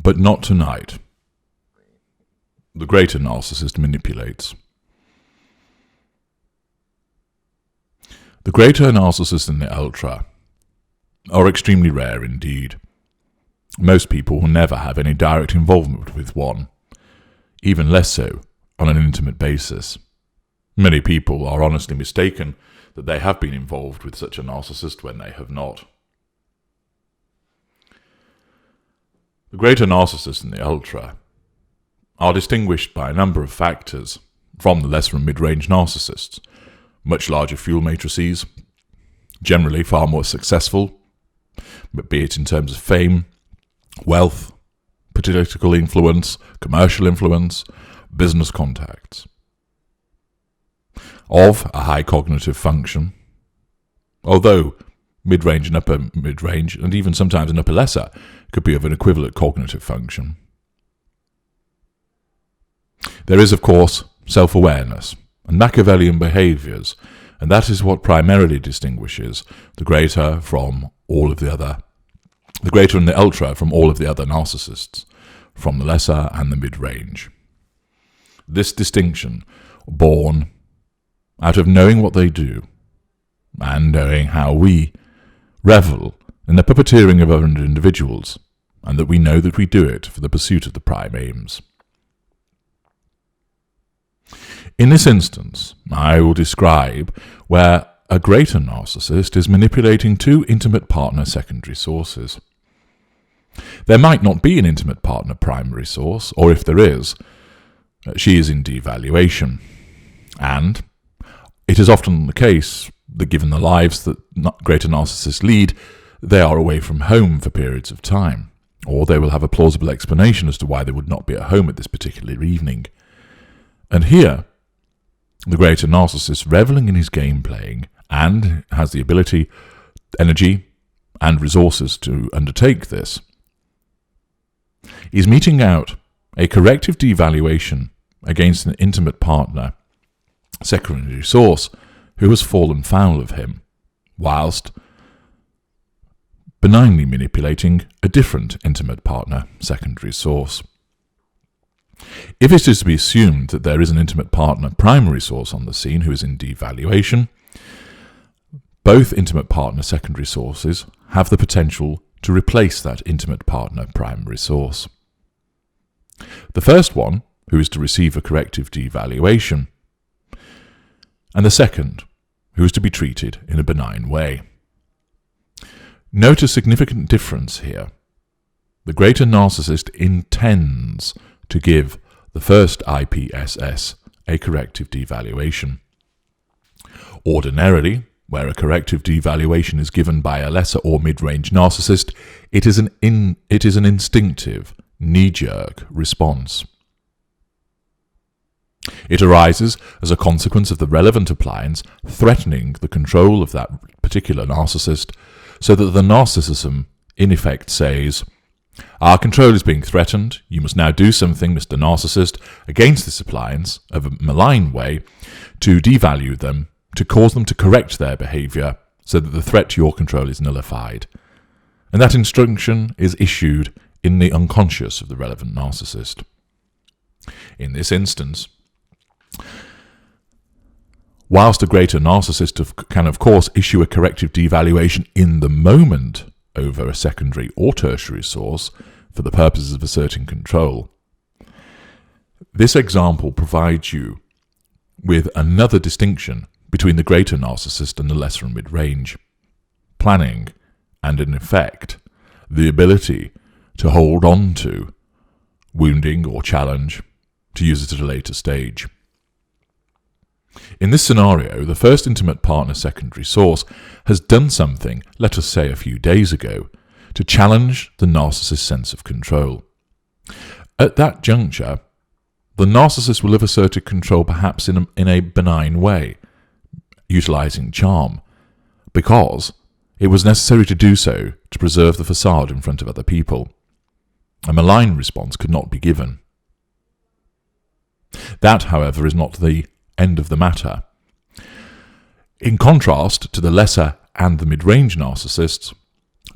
But not tonight. The greater narcissist manipulates. The greater narcissist and the ultra are extremely rare indeed. Most people will never have any direct involvement with one, even less so on an intimate basis. Many people are honestly mistaken that they have been involved with such a narcissist when they have not. The greater narcissist and the ultra are distinguished by a number of factors from the lesser and mid-range narcissists. Much larger fuel matrices, generally far more successful, be it in terms of fame, wealth, political influence, commercial influence, business contacts. Of a high cognitive function, although mid-range and upper mid-range, and even sometimes an upper lesser, could be of an equivalent cognitive function. There is, of course, self-awareness and Machiavellian behaviours, and that is what primarily distinguishes the greater from all of the other, the greater and the ultra from all of the other narcissists, from the lesser and the mid-range. This distinction, born out of knowing what they do, and knowing how we revel in the puppeteering of other individuals, and that we know that we do it for the pursuit of the prime aims. In this instance, I will describe where a greater narcissist is manipulating two intimate partner secondary sources. There might not be an intimate partner primary source, or if there is, she is in devaluation. And it is often the case that given the lives that greater narcissists lead, they are away from home for periods of time, or they will have a plausible explanation as to why they would not be at home at this particular evening. And here, the greater narcissist, reveling in his game playing, and has the ability, energy, and resources to undertake this, is meting out a corrective devaluation against an intimate partner, secondary source, who has fallen foul of him, whilst benignly manipulating a different intimate partner, secondary source. If it is to be assumed that there is an intimate partner primary source on the scene who is in devaluation, both intimate partner secondary sources have the potential to replace that intimate partner primary source. The first one, who is to receive a corrective devaluation, and the second, who is to be treated in a benign way. Note a significant difference here. The greater narcissist intends to give the first IPSS a corrective devaluation. Ordinarily, where a corrective devaluation is given by a lesser or mid-range narcissist, it is an instinctive, knee-jerk response. It arises as a consequence of the relevant appliance threatening the control of that particular narcissist, so that the narcissism in effect says, "Our control is being threatened. You must now do something, Mr. Narcissist, against this appliance of a malign way to devalue them, to cause them to correct their behaviour so that the threat to your control is nullified." And that instruction is issued in the unconscious of the relevant narcissist. In this instance, whilst a greater narcissist can of course issue a corrective devaluation in the moment over a secondary or tertiary source for the purposes of asserting control, this example provides you with another distinction between the greater narcissist and the lesser and mid-range. Planning, and in effect, the ability to hold on to wounding or challenge, to use it at a later stage. In this scenario, the first intimate partner secondary source has done something, let us say a few days ago, to challenge the narcissist's sense of control. At that juncture, the narcissist will have asserted control perhaps in a benign way, utilising charm, because it was necessary to do so to preserve the facade in front of other people. A malign response could not be given. That, however, is not the end of the matter. In contrast to the lesser and the mid-range narcissists,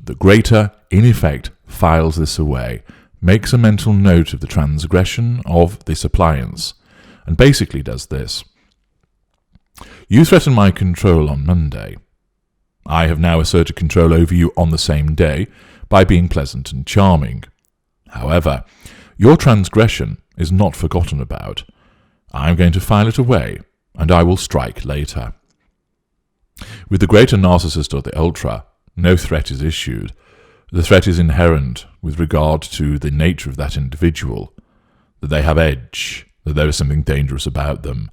the greater, in effect, files this away, makes a mental note of the transgression of this appliance, and basically does this. You threatened my control on Monday. I have now asserted control over you on the same day by being pleasant and charming. However, your transgression is not forgotten about. I am going to file it away, and I will strike later. With the greater narcissist or the ultra, no threat is issued. The threat is inherent with regard to the nature of that individual, that they have edge, that there is something dangerous about them.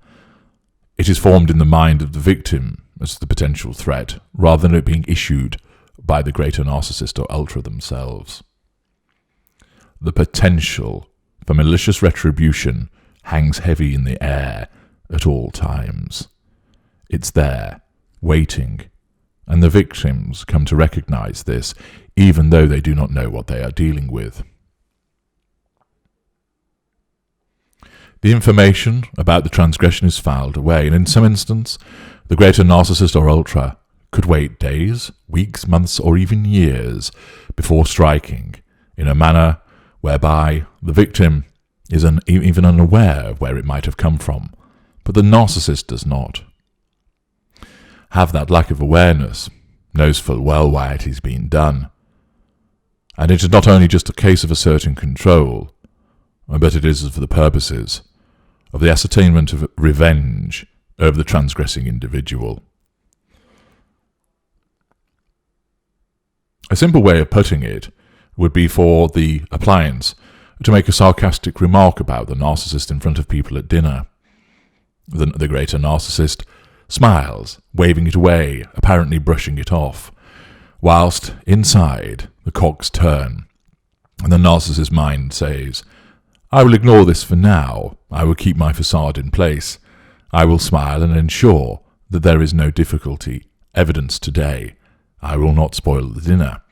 It is formed in the mind of the victim as the potential threat, rather than it being issued by the greater narcissist or ultra themselves. The potential for malicious retribution hangs heavy in the air at all times. It's there, waiting, and the victims come to recognize this, even though they do not know what they are dealing with. The information about the transgression is filed away, and in some instance, the greater narcissist or ultra could wait days, weeks, months, or even years before striking, in a manner whereby the victim is even unaware of where it might have come from, but the narcissist does not have that lack of awareness, knows full well why it is being done. And it is not only just a case of asserting control, but it is for the purposes of the ascertainment of revenge over the transgressing individual. A simple way of putting it would be for the appliance to make a sarcastic remark about the narcissist in front of people at dinner. The greater narcissist smiles, waving it away, apparently brushing it off, whilst inside the cogs turn, and the narcissist's mind says, I will ignore this for now. I will keep my facade in place. I will smile and ensure that there is no difficulty evidenced today. I will not spoil the dinner.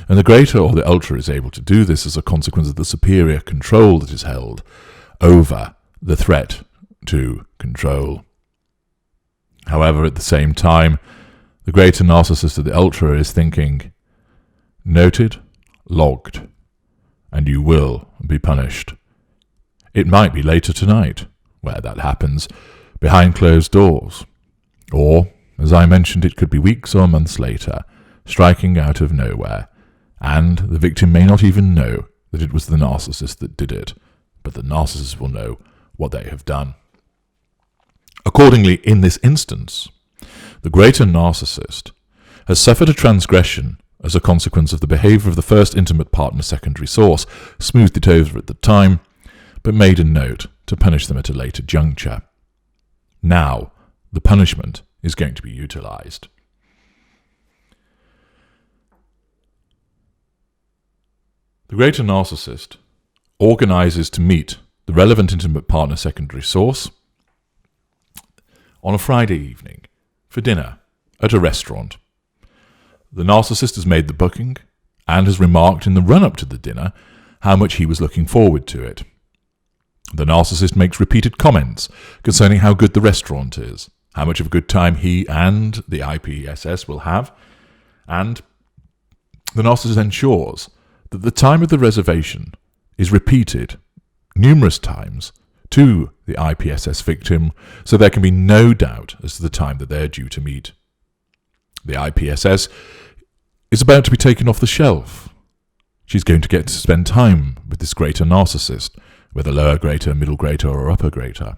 And the greater or the ultra is able to do this as a consequence of the superior control that is held over the threat to control. However, at the same time, the greater narcissist of the ultra is thinking, noted, logged, and you will be punished. It might be later tonight, where that happens, behind closed doors. Or, as I mentioned, it could be weeks or months later, striking out of nowhere, and the victim may not even know that it was the narcissist that did it, but the narcissist will know what they have done. Accordingly, in this instance, the greater narcissist has suffered a transgression as a consequence of the behaviour of the first intimate partner secondary source, smoothed it over at the time, but made a note to punish them at a later juncture. Now, the punishment is going to be utilised. The greater narcissist organises to meet the relevant intimate partner secondary source on a Friday evening for dinner at a restaurant. The narcissist has made the booking and has remarked in the run-up to the dinner how much he was looking forward to it. The narcissist makes repeated comments concerning how good the restaurant is, how much of a good time he and the IPSS will have, and the narcissist ensures that the time of the reservation is repeated numerous times to the IPSS victim, so there can be no doubt as to the time that they are due to meet. The IPSS is about to be taken off the shelf. She's going to get to spend time with this greater narcissist, whether lower greater, middle greater, or upper greater.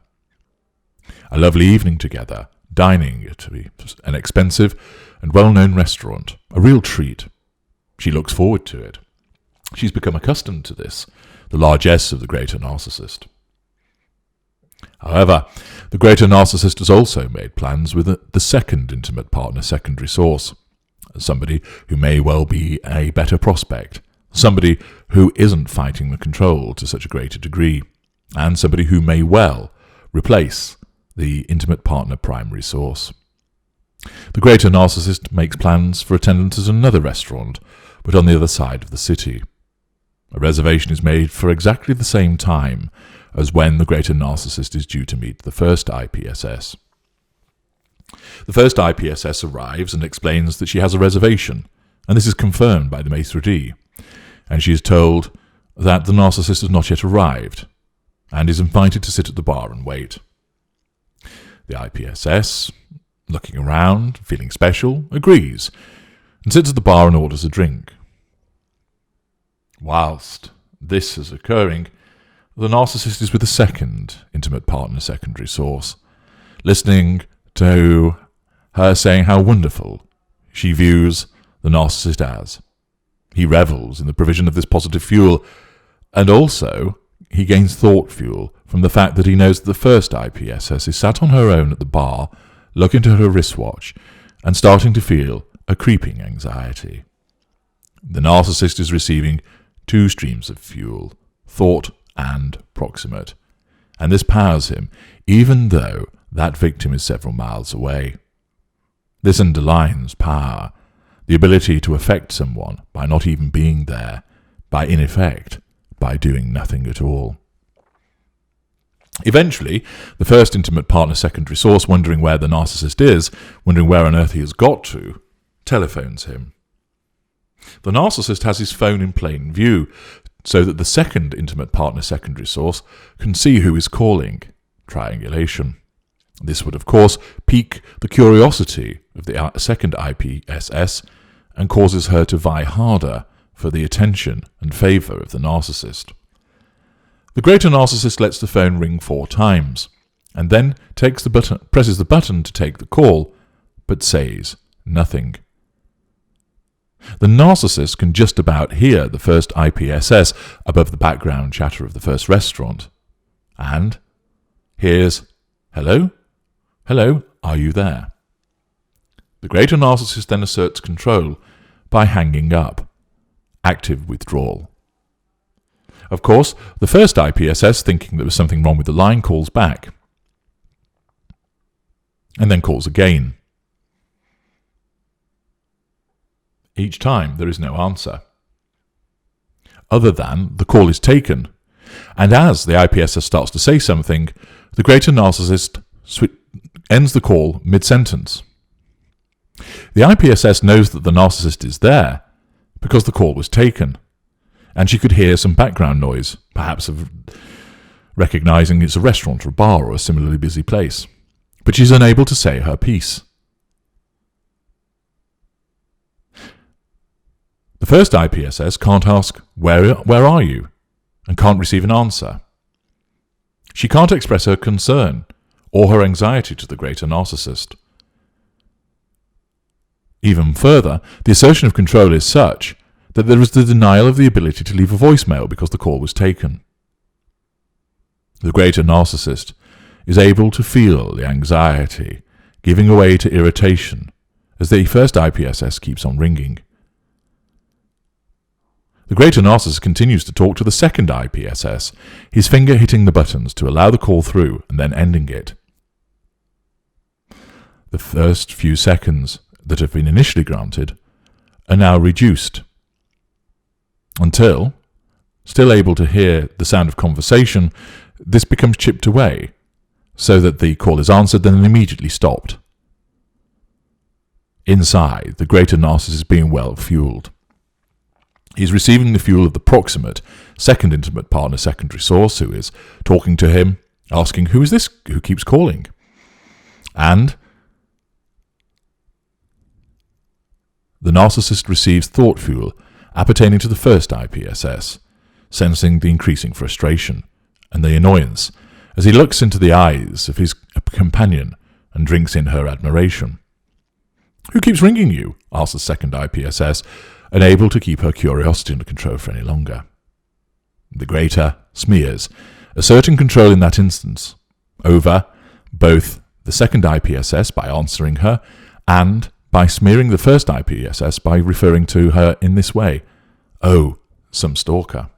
A lovely evening together, dining at an expensive and well-known restaurant, a real treat. She looks forward to it. She's become accustomed to this, the largesse of the greater narcissist. However, the greater narcissist has also made plans with the second intimate partner secondary source, somebody who may well be a better prospect, somebody who isn't fighting the control to such a greater degree, and somebody who may well replace the intimate partner primary source. The greater narcissist makes plans for attendance at another restaurant, but on the other side of the city. A reservation is made for exactly the same time as when the greater narcissist is due to meet the first IPSS. The first IPSS arrives and explains that she has a reservation, and this is confirmed by the maitre d', and she is told, that the narcissist has not yet arrived and is invited to sit at the bar and wait. The IPSS, looking around, feeling special, agrees and sits at the bar and orders a drink. Whilst this is occurring, the narcissist is with a second intimate partner secondary source, listening to her saying how wonderful she views the narcissist as. He revels in the provision of this positive fuel, and also he gains thought fuel from the fact that he knows that the first IPSS is sat on her own at the bar, looking at her wristwatch, and starting to feel a creeping anxiety. The narcissist is receiving two streams of fuel, thought and proximate, and this powers him, even though that victim is several miles away. This underlines power, the ability to affect someone by not even being there, in effect, by doing nothing at all. Eventually, the first intimate partner secondary source, wondering where the narcissist is, wondering where on earth he has got to, telephones him. The narcissist has his phone in plain view, so that the second intimate partner secondary source can see who is calling. Triangulation. This would, of course, pique the curiosity of the second IPSS and causes her to vie harder for the attention and favour of the narcissist. The greater narcissist lets the phone ring 4 times, and then presses the button to take the call, but says nothing. The narcissist can just about hear the first IPSS above the background chatter of the first restaurant, and hears, "Hello? Hello, are you there?" The greater narcissist then asserts control by hanging up, active withdrawal. Of course, the first IPSS, thinking there was something wrong with the line, calls back, and then calls again. Each time there is no answer, other than the call is taken, and as the IPSS starts to say something, the greater narcissist ends the call mid-sentence. The IPSS knows that the narcissist is there because the call was taken, and she could hear some background noise, perhaps of recognizing it's a restaurant or a bar or a similarly busy place, but she's unable to say her piece. The first IPSS can't ask, where are you? And can't receive an answer. She can't express her concern or her anxiety to the greater narcissist. Even further, the assertion of control is such that there is the denial of the ability to leave a voicemail because the call was taken. The greater narcissist is able to feel the anxiety giving way to irritation as the first IPSS keeps on ringing. The greater narcissist continues to talk to the second IPSS, his finger hitting the buttons to allow the call through and then ending it. The first few seconds that have been initially granted are now reduced until, still able to hear the sound of conversation, this becomes chipped away so that the call is answered then immediately stopped. Inside, the greater narcissist is being well fueled. He is receiving the fuel of the proximate, second intimate partner secondary source who is talking to him, asking, who is this who keeps calling? And the narcissist receives thought fuel appertaining to the first IPSS, sensing the increasing frustration and the annoyance as he looks into the eyes of his companion and drinks in her admiration. Who keeps ringing you? Asks the second IPSS, unable to keep her curiosity under control for any longer. The greater smears, asserting control in that instance over both the second IPSS by answering her and by smearing the first IPSS by referring to her in this way. Oh, some stalker.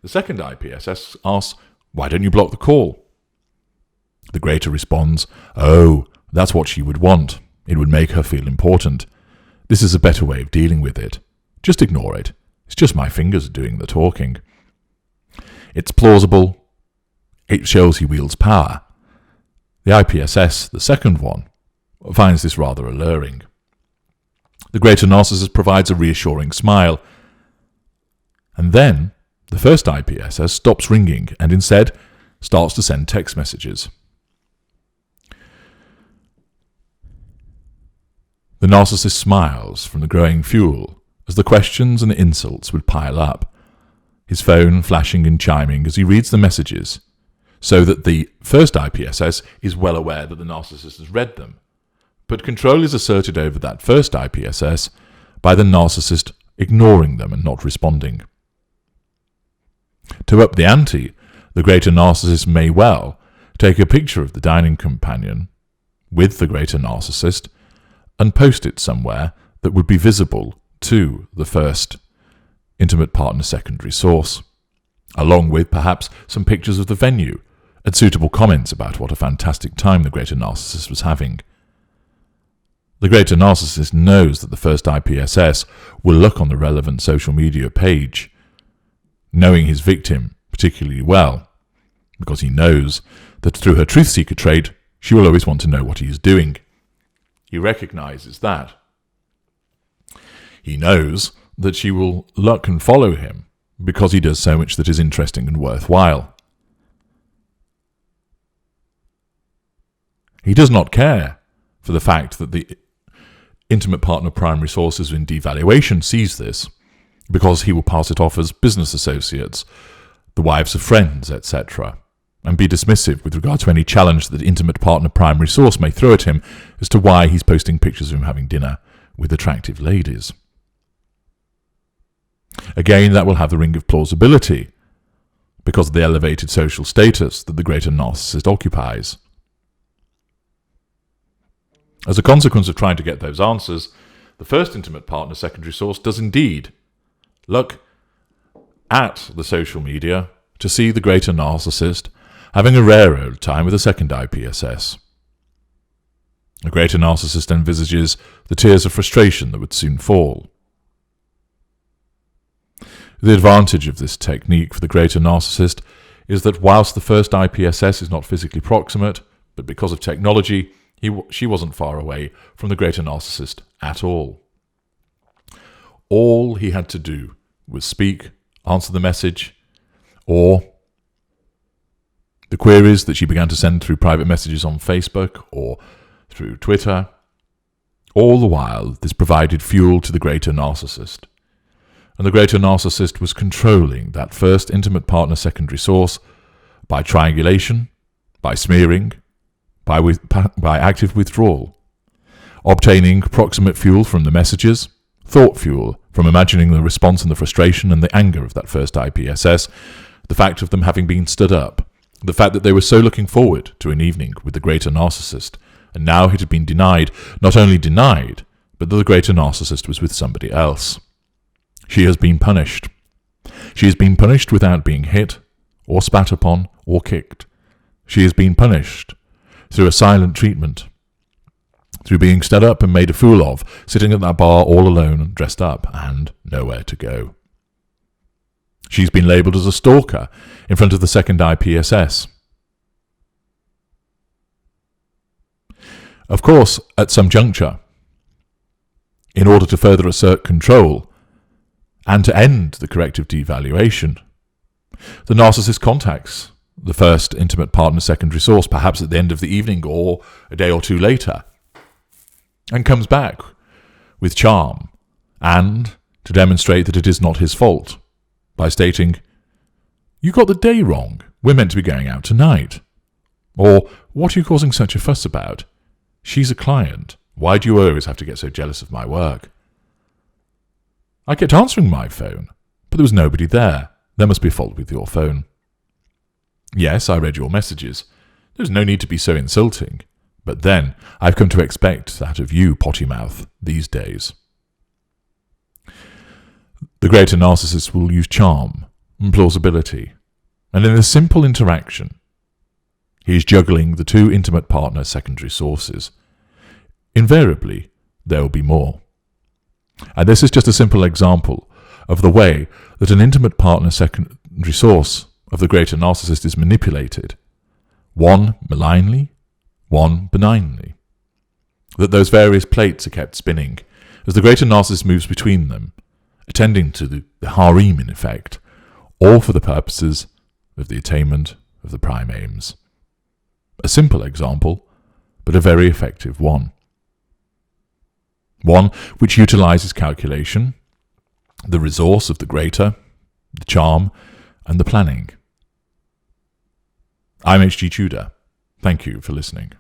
The second IPSS asks, why don't you block the call? The greater responds, oh, that's what she would want. It would make her feel important. This is a better way of dealing with it. Just ignore it. It's just my fingers doing the talking. It's plausible. It shows he wields power. The IPSS, the second one, finds this rather alluring. The greater narcissist provides a reassuring smile, and then the first IPSS stops ringing and instead starts to send text messages. The narcissist smiles from the growing fuel as the questions and insults would pile up, his phone flashing and chiming as he reads the messages, so that the first IPSS is well aware that the narcissist has read them. But control is asserted over that first IPSS by the narcissist ignoring them and not responding. To up the ante, the greater narcissist may well take a picture of the dining companion with the greater narcissist and post it somewhere that would be visible to the first intimate partner secondary source, along with perhaps some pictures of the venue and suitable comments about what a fantastic time the greater narcissist was having. The greater narcissist knows that the first IPSS will look on the relevant social media page, knowing his victim particularly well, because he knows that through her truth seeker trait, she will always want to know what he is doing. He recognizes that. He knows that she will look and follow him because he does so much that is interesting and worthwhile. He does not care for the fact that the intimate partner primary sources in devaluation sees this, because he will pass it off as business associates, the wives of friends, etc., and be dismissive with regard to any challenge that the intimate partner primary source may throw at him as to why he's posting pictures of him having dinner with attractive ladies. Again, that will have the ring of plausibility, because of the elevated social status that the greater narcissist occupies. As a consequence of trying to get those answers, the first intimate partner secondary source does indeed look at the social media to see the greater narcissist having a rare old time with a second IPSS. The greater narcissist envisages the tears of frustration that would soon fall. The advantage of this technique for the greater narcissist is that whilst the first IPSS is not physically proximate, but because of technology, she wasn't far away from the greater narcissist at all. All he had to do was speak, answer the message, or the queries that she began to send through private messages on Facebook or through Twitter. All the while, this provided fuel to the greater narcissist. And the greater narcissist was controlling that first intimate partner secondary source by triangulation, by smearing, by active withdrawal, obtaining proximate fuel from the messages, thought fuel from imagining the response and the frustration and the anger of that first IPSS, the fact of them having been stood up, the fact that they were so looking forward to an evening with the greater narcissist, and now it had been denied, not only denied, but that the greater narcissist was with somebody else. She has been punished. She has been punished without being hit, or spat upon, or kicked. She has been punished through a silent treatment, through being stood up and made a fool of, sitting at that bar all alone, dressed up, and nowhere to go. She's been labelled as a stalker in front of the second IPSS. Of course, at some juncture, in order to further assert control and to end the corrective devaluation, the narcissist contacts the first intimate partner secondary source, perhaps at the end of the evening or a day or two later, and comes back with charm and to demonstrate that it is not his fault by stating, "You got the day wrong. We're meant to be going out tonight." Or, "What are you causing such a fuss about? She's a client. Why do you always have to get so jealous of my work?" "I kept answering my phone, but there was nobody there. There must be a fault with your phone." "Yes, I read your messages. There's no need to be so insulting. But then, I've come to expect that of you, potty mouth, these days." The greater narcissist will use charm and plausibility, and in a simple interaction, he is juggling the two intimate partner secondary sources. Invariably, there will be more. And this is just a simple example of the way that an intimate partner secondary source of the greater narcissist is manipulated, one malignly, one benignly. That those various plates are kept spinning as the greater narcissist moves between them, attending to the harem in effect, all for the purposes of the attainment of the prime aims. A simple example, but a very effective one. One which utilizes calculation, the resource of the greater, the charm, and the planning. I'm H.G. Tudor. Thank you for listening.